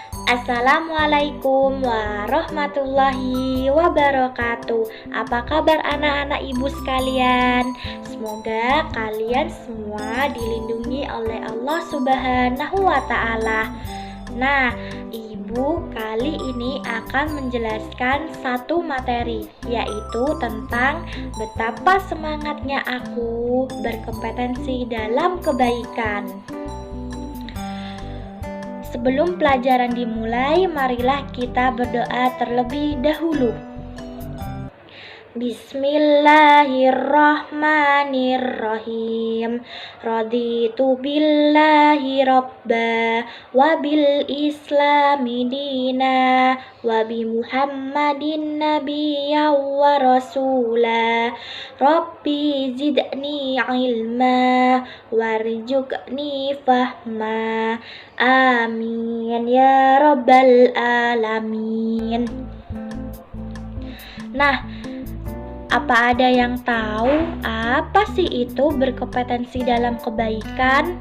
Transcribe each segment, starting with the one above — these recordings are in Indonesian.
Assalamualaikum warahmatullahi wabarakatuh. Apa kabar anak-anak ibu sekalian? Semoga kalian semua dilindungi oleh Allah Subhanahu wa Ta'ala. Nah, ibu kali ini akan menjelaskan satu materi, yaitu tentang betapa semangatnya aku berkompetensi dalam kebaikan. Sebelum pelajaran dimulai, marilah kita berdoa terlebih dahulu. Bismillahirrahmanirrahim. Raditu billahi robba wa bil islami dina wa bi muhammadin nabiyya wa rasula. Rabbi zidni ilma warzuqni fahma. Amin ya rabbal alamin. Nah, apa ada yang tahu apa sih itu berkompetensi dalam kebaikan?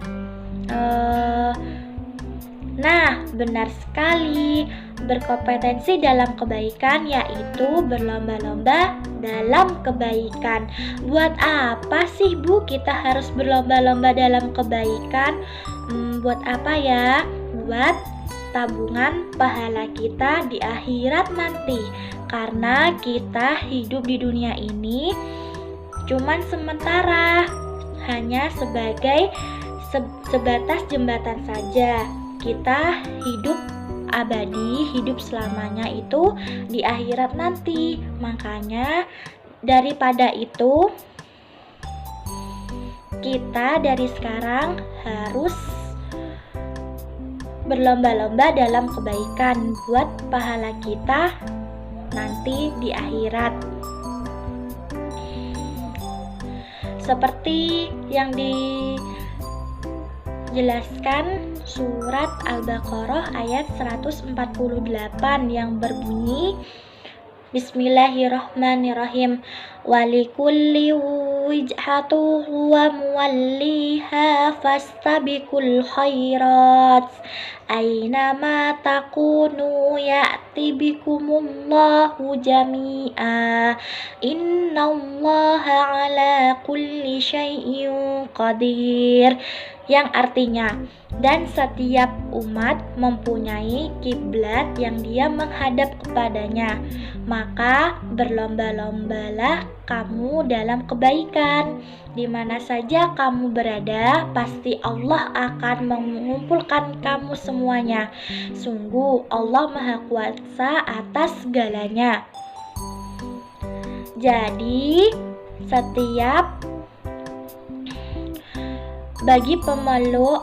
Nah, benar sekali. Berkompetensi dalam kebaikan yaitu berlomba-lomba dalam kebaikan. Buat apa sih Bu kita harus berlomba-lomba dalam kebaikan? Buat apa ya? Buat tabungan pahala kita di akhirat nanti. Karena kita hidup di dunia ini cuman sementara, hanya sebagai sebatas jembatan saja. Kita hidup abadi, hidup selamanya itu di akhirat nanti. Makanya daripada itu, kita dari sekarang harus berlomba-lomba dalam kebaikan buat pahala kita nanti di akhirat. Seperti yang dijelaskan surat Al-Baqarah ayat 148 yang berbunyi Bismillahirrahmanirrahim. Walikulli wijhatu huwa muwalliha fastabiqul khairat aynama takunu ya'ti bikumullahu jami'a innallaha ala kulli syai'in qadir, yang artinya, dan setiap umat mempunyai kiblat yang dia menghadap kepadanya, maka berlomba-lombalah kamu dalam kebaikan. Di mana saja kamu berada, pasti Allah akan mengumpulkan kamu semuanya. Sungguh Allah Maha Kuasa atas segalanya. Jadi, bagi pemeluk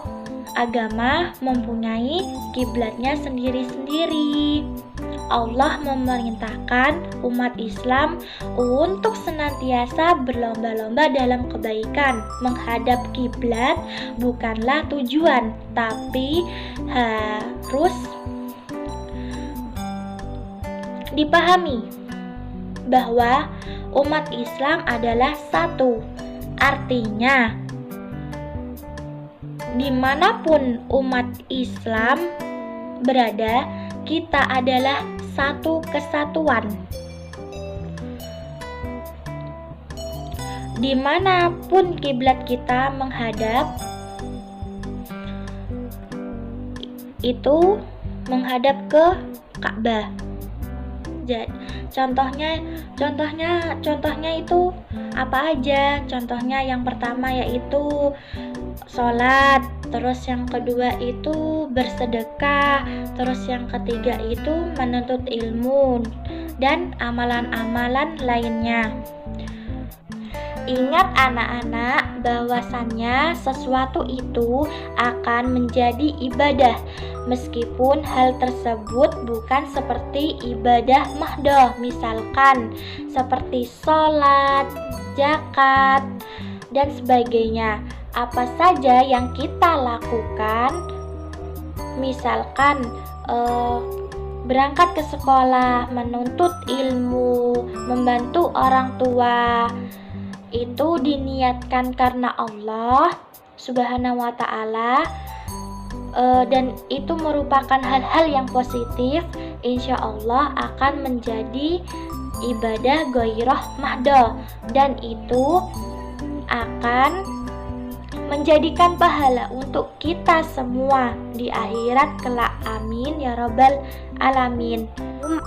agama mempunyai kiblatnya sendiri-sendiri. Allah memerintahkan umat Islam untuk senantiasa berlomba-lomba dalam kebaikan. Menghadap kiblat bukanlah tujuan, tapi harus dipahami bahwa umat Islam adalah satu. Artinya, dimanapun umat Islam berada, kita adalah satu kesatuan. Dimanapun kiblat kita menghadap, itu menghadap ke Ka'bah. Contohnya itu apa aja? Contohnya yang pertama yaitu sholat, terus yang kedua itu bersedekah, terus yang ketiga itu menuntut ilmu, dan amalan-amalan lainnya. Ingat anak-anak, bahwasannya sesuatu itu akan menjadi ibadah, meskipun hal tersebut bukan seperti ibadah mahdoh, misalkan seperti sholat, zakat, dan sebagainya. Apa saja yang kita lakukan, misalkan berangkat ke sekolah, menuntut ilmu, membantu orang tua, itu diniatkan karena Allah Subhanahu wa Ta'ala, dan itu merupakan hal-hal yang positif, insya Allah akan menjadi ibadah ghairah mahdoh, dan itu akan menjadikan pahala untuk kita semua di akhirat kelak. Amin ya robbal alamin.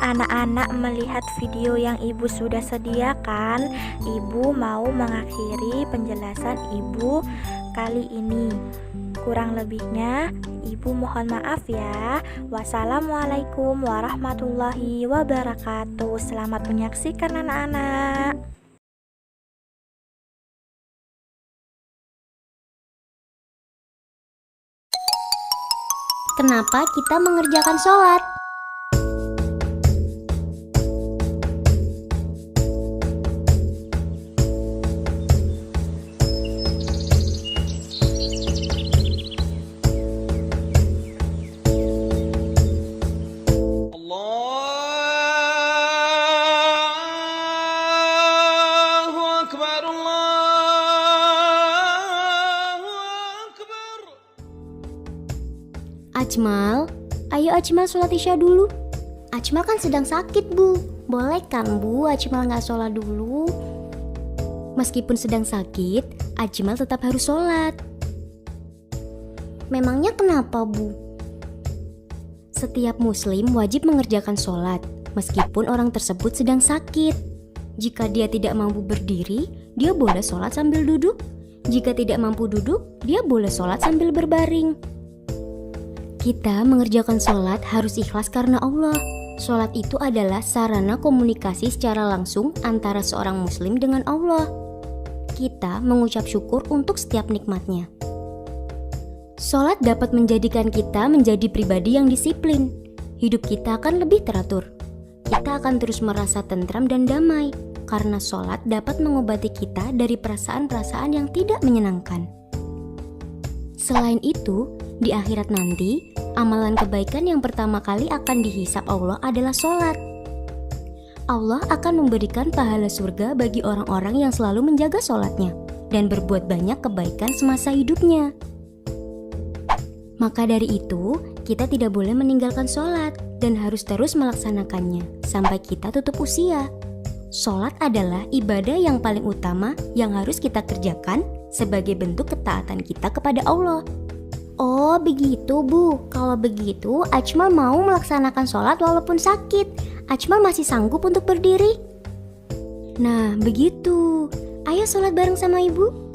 Anak-anak melihat video yang ibu sudah sediakan, ibu mau mengakhiri penjelasan ibu kali ini. Kurang lebihnya ibu mohon maaf ya. Wassalamualaikum warahmatullahi wabarakatuh. Selamat menyaksikan anak-anak. Kenapa kita mengerjakan sholat? Ajmal, ayo Ajmal sholat isya dulu. Ajmal kan sedang sakit, Bu. Boleh kan, Bu, Ajmal nggak sholat dulu? Meskipun sedang sakit, Ajmal tetap harus sholat. Memangnya kenapa, Bu? Setiap muslim wajib mengerjakan sholat, meskipun orang tersebut sedang sakit. Jika dia tidak mampu berdiri, dia boleh sholat sambil duduk. Jika tidak mampu duduk, dia boleh sholat sambil berbaring. Kita mengerjakan sholat harus ikhlas karena Allah. Sholat itu adalah sarana komunikasi secara langsung antara seorang muslim dengan Allah. Kita mengucap syukur untuk setiap nikmatnya. Sholat dapat menjadikan kita menjadi pribadi yang disiplin. Hidup kita akan lebih teratur. Kita akan terus merasa tentram dan damai, karena sholat dapat mengobati kita dari perasaan-perasaan yang tidak menyenangkan. Selain itu, di akhirat nanti, amalan kebaikan yang pertama kali akan dihisap Allah adalah sholat. Allah akan memberikan pahala surga bagi orang-orang yang selalu menjaga sholatnya dan berbuat banyak kebaikan semasa hidupnya. Maka dari itu, kita tidak boleh meninggalkan sholat dan harus terus melaksanakannya sampai kita tutup usia. Sholat adalah ibadah yang paling utama yang harus kita kerjakan sebagai bentuk ketaatan kita kepada Allah. Oh begitu, Bu. Kalau begitu, Ajmal mau melaksanakan sholat walaupun sakit. Ajmal masih sanggup untuk berdiri. Nah begitu. Ayo sholat bareng sama ibu.